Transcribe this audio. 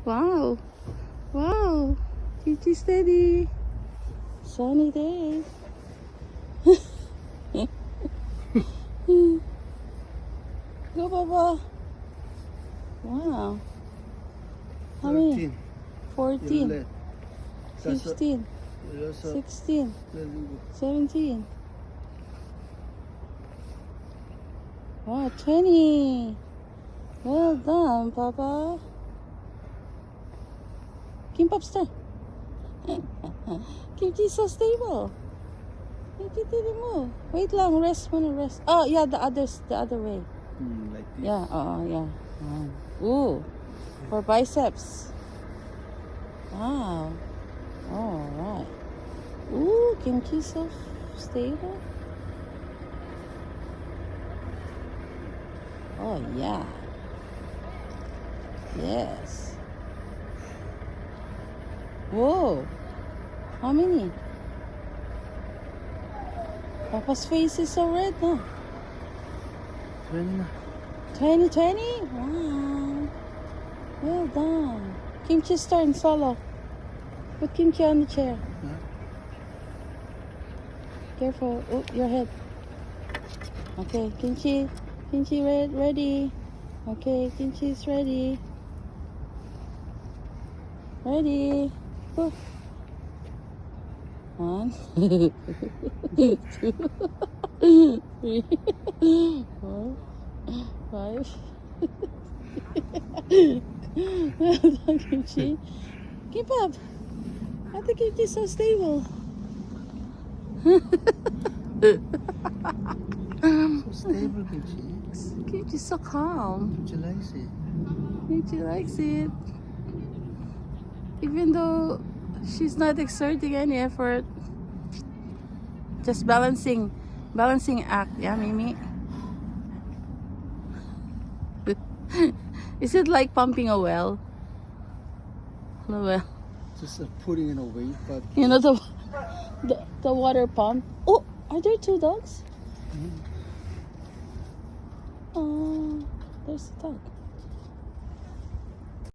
Wow. Wow. Gigi steady. Sunny day. Go, Papa. Wow. How many? 14. 15. 16. 17. Wow, 20. Well done, Papa. Kimbap star. Kimchi's so stable. Kimchi didn't move. Wait lang, rest muna, rest. Oh, yeah, the other way. Like this. Yeah, yeah. Ooh, for biceps. Wow. All right. Ooh, Kimchi's so stable. Oh, yeah. Yes. Whoa. How many? Papa's face is so red, huh? 20 na. 20. Wow. Well done. Kimchi's turn, solo. Put Kimchi on the chair. Huh? Careful. Oh, your head. Okay, Kimchi. Kimchi ready. Okay, Kimchi's ready. Ready. Go. 1, 2, 3, 4, 5. Well done, Kimchi. Keep up. I think Kimchi's so stable. So stable, Kimchi. Kimchi's so calm. Kimchi likes it. Kimchi likes it. Even though she's not exerting any effort. Just balancing act. Yeah, Mimi? Is it like pumping a well? A well. Just putting it away, but You know the water pump. Oh, are there 2 dogs? Oh, there's a dog.